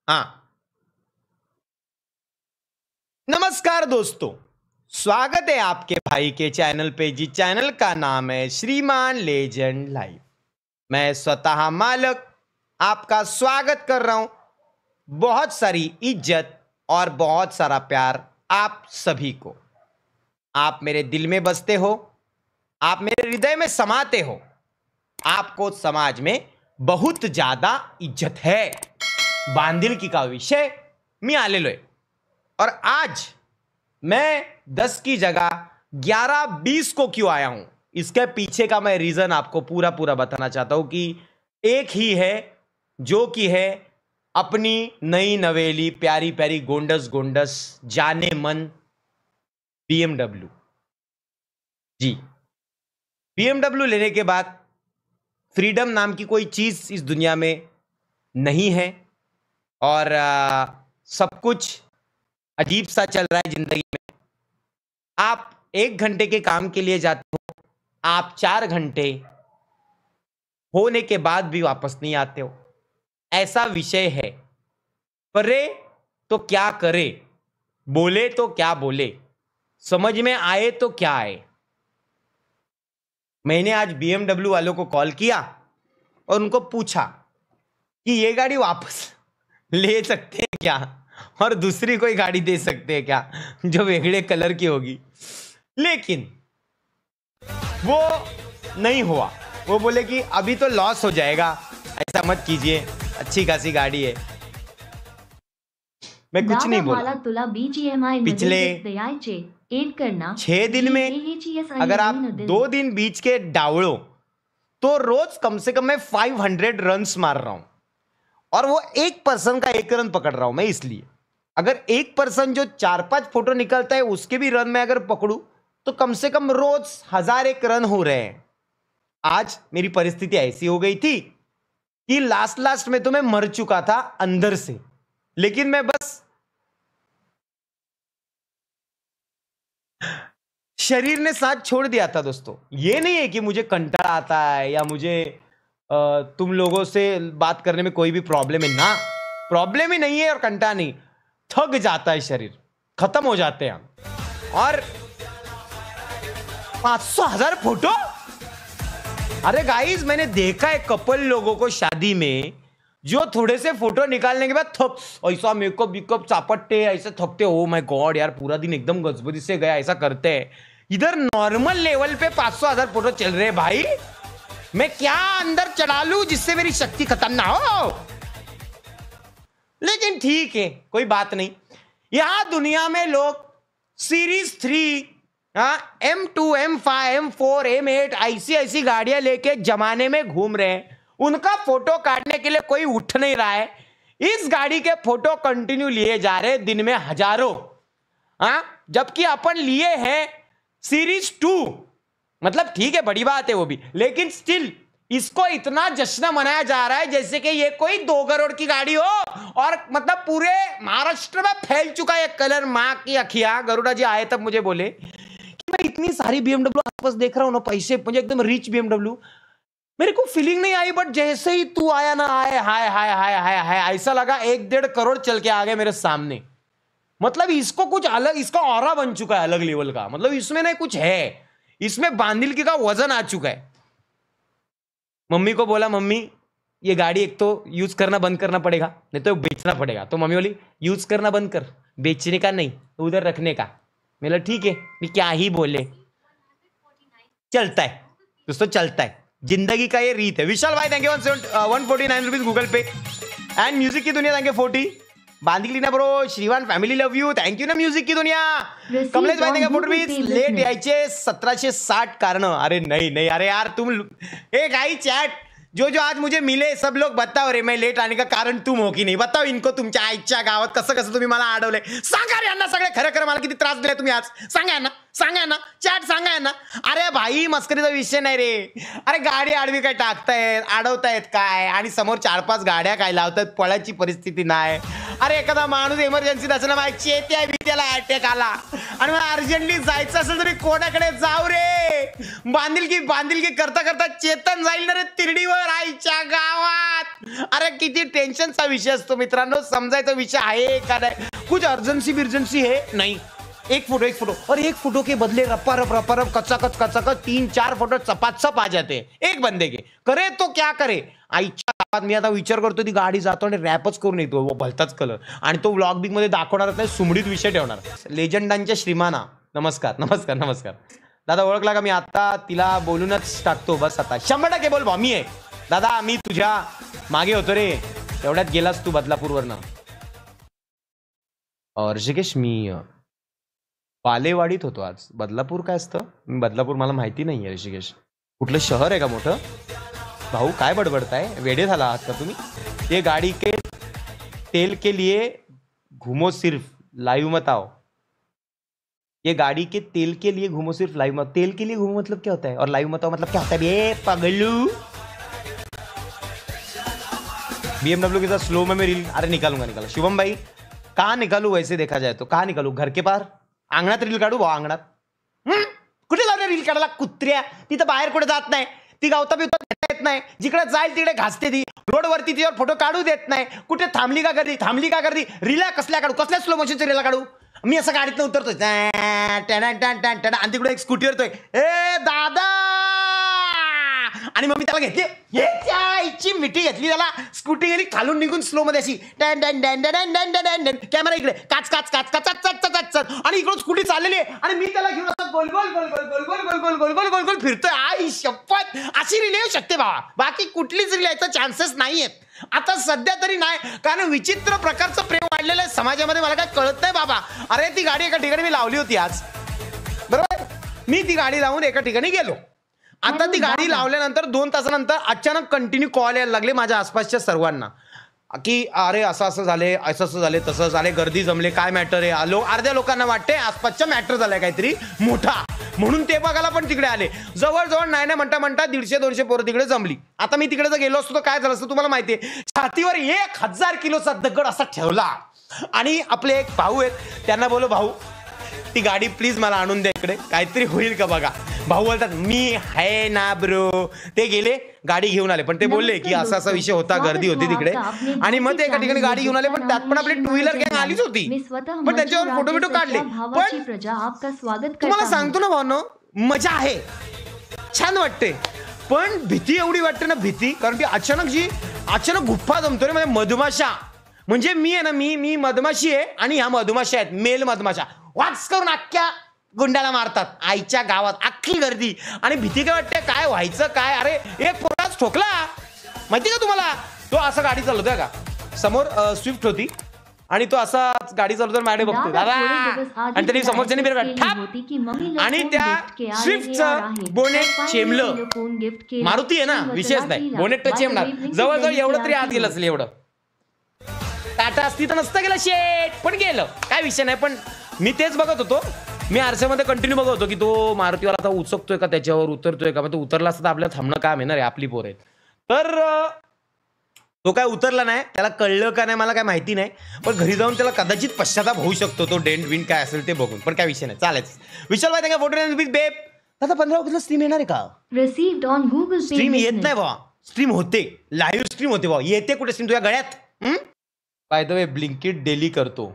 हाँ, नमस्कार दोस्तों। स्वागत है आपके भाई के चैनल पे। जी चैनल का नाम है श्रीमान लेजेंड लाइव। मैं स्वतः मालक आपका स्वागत कर रहा हूं। बहुत सारी इज्जत और बहुत सारा प्यार आप सभी को। आप मेरे दिल में बसते हो, आप मेरे हृदय में समाते हो। आपको समाज में बहुत ज्यादा इज्जत है। बांधिलकी का विषय मी आलेलोय और आज मैं 10 की जगह 11-20 को क्यों आया हूं, इसके पीछे का मैं रीजन आपको पूरा पूरा बताना चाहता हूं कि एक ही है जो कि है अपनी नई नवेली प्यारी प्यारी गोंडस गोंडस जाने मन BMW। जी, BMW लेने के बाद फ्रीडम नाम की कोई चीज इस दुनिया में नहीं है और सब कुछ अजीब सा चल रहा है जिंदगी में। आप 1 घंटे के काम के लिए जाते हो, आप 4 घंटे होने के बाद भी वापस नहीं आते हो। ऐसा विषय है। करे तो क्या करे, बोले तो क्या बोले, समझ में आए तो क्या आए। मैंने आज BMW वालों को कॉल किया और उनको पूछा कि ये गाड़ी वापस ले सकते हैं क्या और दूसरी कोई गाड़ी दे सकते हैं क्या जो वेगड़े कलर की होगी। लेकिन वो नहीं हुआ। वो बोले कि अभी तो लॉस हो जाएगा, ऐसा मत कीजिए, अच्छी खासी गाड़ी है। मैं कुछ नहीं बोला। पिछले 6 दिन में अगर आप 2 दिन बीच के डावड़ो तो रोज कम से कम मैं 500 रन्स मार रहा हूं और वो एक पर्सन का 1 रन पकड़ रहा हूं मैं। इसलिए अगर एक पर्सन जो 4-5 फोटो निकलता है उसके भी रन में अगर पकड़ू तो कम से कम रोज 1001 रन हो रहे हैं। आज मेरी परिस्थिति ऐसी हो गई थी कि लास्ट में तो मैं मर चुका था अंदर से, लेकिन मैं बस शरीर ने साथ छोड़ दिया था दोस्तों। ये नहीं है कि मुझे कंटाळा आता है या मुझे तुम लोगों से बात करने में कोई भी प्रॉब्लम है ना, प्रॉब्लम ही नहीं है और कंटाळा नहीं, थक जाता है शरीर, खत्म हो जाते हैं हम। और 500,000 फोटो, अरे गाइस मैंने देखा है कपल लोगों को शादी में जो थोड़े से फोटो निकालने के बाद थक ऐसा मेकअप विकअप चापटते ऐसे थकते, ओ माय गॉड यार पूरा दिन एकदम गजबजी से गया, ऐसा करते हैं। इधर नॉर्मल लेवल पे 500,000 फोटो चल रहे हैं भाई। मैं क्या अंदर चढ़ा लूं जिससे मेरी शक्ति खत्म ना हो। लेकिन ठीक है, कोई बात नहीं। यहां दुनिया में लोग series 3 M2 M5 M4 M8 ऐसी गाड़ियां लेके जमाने में घूम रहे हैं। उनका फोटो काटने के लिए कोई उठ नहीं रहा है। इस गाड़ी के फोटो कंटिन्यू लिए जा रहे दिन में हजारों। जबकि अपन लिए हैं सीरीज 2, मतलब ठीक है बड़ी बात है वो भी, लेकिन स्टिल इसको इतना जश्न मनाया जा रहा है जैसे कि ये कोई 2 करोड़ की गाड़ी हो और मतलब पूरे महाराष्ट्र में फैल चुका है कलर। मां की अखियां। गरुड़ा जी आए तब मुझे बोले कि मैं इतनी सारी BMW आपस देख रहा हूं ना, पैसे मुझे एकदम रिच BMW, मेरे को फीलिंग नहीं आई, बट जैसे ही तू आया ना, आए हाय हाय हाय हाय हाय, ऐसा लगा 1-1.5 करोड़ चल के आ गए मेरे सामने। मतलब इसको कुछ अलग, इसका ऑरा बन चुका है अलग लेवल का। मतलब इसमें ना कुछ है, इसमें बांधिलकी का वजन आ चुका है। मम्मी को बोला मम्मी ये गाड़ी एक तो यूज करना बंद करना पड़ेगा, नहीं तो बेचना पड़ेगा। तो मम्मी बोली यूज करना बंद कर, बेचने का नहीं, उधर रखने का। मेरा ठीक है, मैं क्या ही बोले, चलता है दोस्तों, चलता है। जिंदगी का ये रीत है। विशाल भाई thank you 149 rupees Google Pay. And music की दुनिया थैंक यू 40। बांधिलकी ना bro, Shrivan family love you, thank you ना म्युझिक की दुनिया। कमलेश भाई थँक्यू 40 रुपीज। लेट यायचे 1760 कारण। अरे नहीं अरे यार तुम एक आई चैट जो आज मुझे मिले सब लोग बताओ रे, मैं लेट आने का कारण तुम हो की नाही, बताओ इनको। तुमच्या आईच्या गावात कसं तुम्ही मला अडवले सांगा रे यांना, सगळे खरं खरं मला किती त्रास दिले तुम्ही आज, सांगा यांना सांगा ना, चॅट सांगा ना. अरे भाई मस्करीचा विषय नाही रे. अरे गाडी आडवी काय टाकतायत, अडवतायत काय, आणि समोर 4-5 गाड्या काय लावतायत, पळायची परिस्थिती नाही. अरे एखादा माणूस इमर्जन्सीत असेल ना, माझी चेत्या त्याला अटॅक आला आणि मला अर्जंटली जायचं असेल तरी कोणाकडे जाऊ रे. बांधिलकी करता करता चेतन जाईल ना रे तिरडीवर आईच्या गावात. अरे किती टेन्शनचा विषय असतो मित्रांनो, समजायचा विषय आहे का नाही. कुछ अर्जन्सी बिर्जन्सी है नहीं. एक फोटो और एक फोटो के बदले रपा कचाकच 3-4 फोटो चपाचप आ जाते एक बंदे के. करे तो क्या करे. आईच्या गावात मी आता विचार करतो ती गाडी जातो आणि रॅपच करून येतो भलताच कलर, आणि तो व्लॉग बिग मध्ये दाखवणारच नाही, सुमडीत विषय ठेवणार. लेजंडांच्या श्रीमाना नमस्कार नमस्कार नमस्कार. दादा ओळखला का. मी आता तिला बोलूनच टाकतो बस. आता 100% बोल मी आहे दादा. मी तुझ्या मागे होतो रे, तेवढ्यात गेलास तू बदलापूरवरनं. ऋषिकेश मी बालेवाडीत होतो आज. बदलापूर काय असतं. बदलापूर मला माहिती नाहीये ऋषिकेश. कुठलं शहर आहे का मोठं. भाऊ काय बडबडताय, वेडे झाला आहात का तुम्ही. ये गाड़ी के तेल के लिए घूमो सिर्फ लाइव मत आओ. ये गाड़ी के तेल के लिए घूमो सिर्फ लाइव मत. तेल के लिए घूमो मतलब क्या होता है और लाइव मत आओ मतलब क्या होता है बे पगलू. BMW के साथ स्लो में रील. अरे निकालूंगा. शुभम भाई कहाँ निकालू, वैसे देखा जाए तो कहाँ निकालू. घर के पार अंगणात रील काढू भाऊ. अंगणात कुठे जाऊ रील काढायला कुत्र्या. तिथं बाहेर कुठे जात नाही ती. गावता बिवता देता येत नाही. जिकडे जाईल तिकडे घासते ती. रोडवरती तिच्यावर फोटो काढू देत नाही. कुठे थांबली का गर्दी रिला कसल्या काढू, कसल्या स्लो मोशनच्या रिला काढू. मी असं गाडीतनं उतरतोय आणि तिकडे एक स्कूटी वरतोय. ए दादा, आणि मग मी त्याला घेतली आईची मिठी घेतली, त्याला स्कूटी गेली खालून निघून स्लो मध्ये अशी कॅमेरा इकडे काच काच काच काच काच आणि इकडून स्कूटी चाललेली आहे आणि मी त्याला घेऊन असं गोल गोल गोल गोल गोल गोल गोल गोल गोल गोल गोल गोल फिरतोय. आई शपथ अशी रील येऊ शकते बाबा. बाकी कुठलीच रील यायचा चान्सेस नाहीयेत आता सध्या तरी नाही, कारण विचित्र प्रकारचं प्रेम वाढलेलं आहे समाजामध्ये. मला काय कळत नाही बाबा. अरे ती गाडी एका ठिकाणी मी लावली होती आज, बरोबर. मी ती गाडी लावून एका ठिकाणी गेलो. आता ती गाडी लावल्यानंतर 2 तासानंतर अचानक कंटिन्यू कॉल यायला लागले माझ्या आसपासच्या सर्वांना की अरे असं झाले, असं झाले, तसं झाले, गर्दी जमले, काय मॅटर आहे. अर्ध्या लोकांना वाटते आसपासच्या मॅटर झालाय काहीतरी मोठा, म्हणून ते बघायला पण तिकडे आले. जवळजवळ नाही म्हणता 150-200 पोरं तिकडे जमली. आता मी तिकडे जर गेलो असतो तर काय झालं असतं तुम्हाला माहितीये. छातीवर 1000 किलोचा दगड असा ठेवला आणि आपले एक भाऊ आहेत त्यांना बोलो, भाऊ ती गाडी प्लीज मला आणून द्या इकडे, काहीतरी होईल का बघा. भाऊ बोलतात मी आहे ना ब्रो. ते गेले गाडी घेऊन आले, पण ते बोलले की असा विषय होता, गर्दी होती तिकडे, आणि मग ते एका ठिकाणी गाडी घेऊन आले. पण त्यात पण आपली 2 व्हीलर गँग आलीच होती, पण त्याच्यावर फोटो बिटो काढले. पण तुम्हाला सांगतो ना भावनो, मजा आहे, छान वाटते, पण भीती एवढी वाटते ना, भीती. कारण की अचानक गुफ्फा जमतो रे. म्हणजे मधमाशा, म्हणजे मी आहे ना, मी मधमाशी आहे आणि ह्या मधमाशा आहेत मेल मधमाशा, वाच करून अख्ख्या गुंडाला मारतात आईच्या गावात, अख्खी गर्दी. आणि भीती काय वाटते, काय व्हायचं काय. अरे एक पोराच ठोकला माहिती का तुम्हाला. तो असं गाडी चालवतोय का, समोर स्विफ्ट होती आणि तो असा गाडी चालवतो, माझ्याकडे बघतो दादा, आणि त्यांनी समोरच्याने बिरड ठाप आणि त्या स्विफ्टचं बोनेट चेमलं. मारुती आहे ना, विशेष नाही, बोनेट तर चेमणार. जवळजवळ एवढं तरी आत गेलं असेल, एवढं. टाटा असती तर नसतं गेलं शेट, पण गेलं, काय विषय नाही. पण मी तेच बघत होतो, मी आरशामध्ये कंटिन्यू बघत होतो की तो मारुतीवाला आता उचकतोय का, त्याच्यावर उतरतोय का. मग तो उतरला असता तर आपल्याला थांबणं काम आहे ना रे, आपली पोर आहेत. तर तो काय उतरला नाही, त्याला कळलं का नाही मला काय माहिती नाही, पण घरी जाऊन त्याला कदाचित पश्चाताप होऊ शकतो, तो डेंट विंट काय असेल ते बघून. पण काय विषय नाही, चालायचं. विशाल माहिती का, फोटो विथ बेब आता 15 ऑगस्टला स्ट्रीम येणार आहे का. रिसीव्ड ऑन गूगल स्ट्रीम येत नाही बाबा, स्ट्रीम होते, लाईव्ह स्ट्रीम होते बाबा. येते कुठे स्ट्रीम, तुझ्या गळ्यात. By the way Blinkit daily करतो.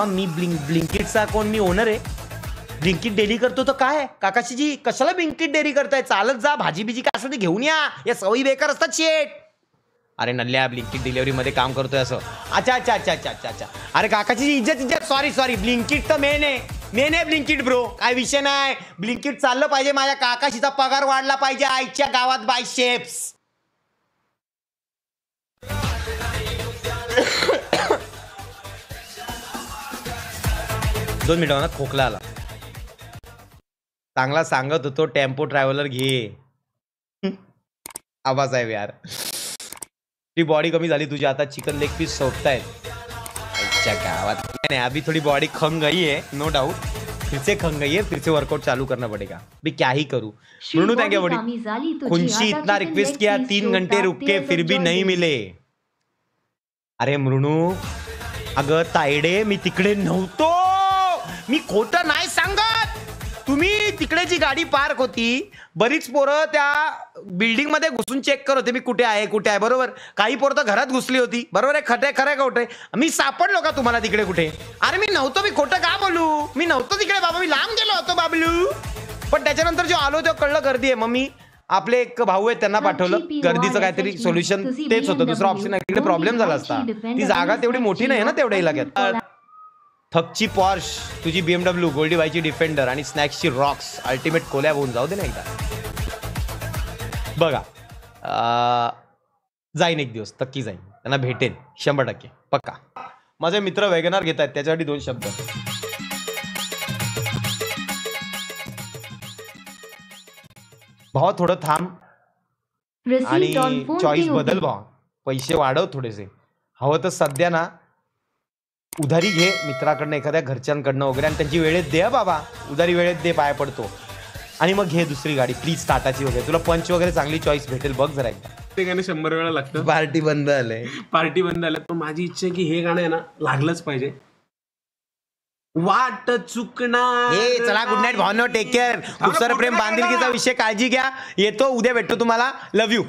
मी ब्लिंकिटचा कोण, मी ओनर आहे. ब्लिंकिट डेली करतो तर काय काकाशी जी, कशाला ब्लिंकिट डेली करताय, चालत जा, भाजी बिजी काय असं ते घेऊन या सवयी बेकार असतात शेट. अरे नल्ल्या ब्लिंकिट डिलिव्हरी मध्ये काम करतोय असं. अच्छा. अरे काकाची इज्जत सॉरी ब्लिंकिट तर मेन आहे ब्लिंकिट ब्रो, काय विषय नाही. ब्लिंकिट चाललं पाहिजे, माझ्या काकाशीचा पगार वाढला पाहिजे आईच्या गावात बाय शेप्स. दोन मिनिटांना खोकला आला. चांगला सांगत होतो टेम्पो ट्रॅव्हलर घे. आबासाहेब यार, ती बॉडी कमी झाली तुझी, आता चिकन लेग पीस सोपतायत. आईच्या गावात नहीं, अभी थोड़ी बॉडी खंग गई है, नो डाउट, फिर से खंग गई है, फिर से वर्कआउट चालू करना पड़ेगा। अभी क्या ही करूं। मृणु थैंक यू बॉडी। खुंशी इतना रिक्वेस्ट किया, 3 घंटे रुक के फिर भी नहीं मिले। अरे मृणू, अगं तायडे, मी तिकडे नव्हतो, मी खोटं नाही सांगत। तुम्ही तिकडे जी गाडी पार्क होती, बरीच पोरं त्या बिल्डिंग मध्ये घुसून चेक करत होते मी कुठे आहे, बरोबर। काही पोरं तर घरात घुसली होती, बरोबर आहे, खरं का खोटं आहे? मी सापडलो का तुम्हाला तिकडे कुठे? अरे मी नव्हतो, मी खोटं का बोलू? मी नव्हतो तिकडे बाबा, मी लांब गेलो होतो बाबलू। पण त्याच्यानंतर जो आलो तेव्हा कळलं गर्दी आहे। मग मी आपले एक भाऊ आहेत त्यांना पाठवलं, गर्दीचं काहीतरी सोल्युशन तेच होतं, दुसरा ऑप्शन नाही, तिकडे प्रॉब्लेम झाला असता। ती जागा तेवढी मोठी नाही ना तेवढ्या इलाक्यात। थकची पॉर्श, तुझी BMW, गोल्डी बाईची डिफेंडर आणि स्नॅक्सची रॉक्स अल्टिमेट कोलॅब होऊन जाऊ दे ना एकदा। बघा जाईन एक दिवस, नक्की जाईन, त्यांना भेटेन 100% पक्का। माझे मित्र वेगनार घेत आहेत, त्याच्यासाठी 2 शब्द। भाव थोडं थांब आणि चॉईस बदल भाव, पैसे वाढव थोडेसे, हवं तर सध्या ना उधारी घे मित्राकडनं, एखाद्या घरच्यांकडनं वगैरे, आणि त्यांची वेळेत दे बाबा, उधारी वेळेत दे, पाय पडतो, आणि मग घे दुसरी गाडी प्लीज, टाटाची वगैरे, तुला पंच वगैरे चांगली चॉईस भेटेल, बघ जरा एकदा। ते गाणं 100 वेळा लागतं, पार्टी बंद आलंय, पार्टी बंद आल्यात, पण माझी इच्छा आहे की हे गाणं आहे ना लागलंच पाहिजे। वाट चुकणार। हे चला, गुड नाईट भावनो, टेक केअर, खूप सारं प्रेम, बांधिलकीचा विषय, काळजी घ्या, येतो उद्या, भेटतो तुम्हाला, लव्ह यू।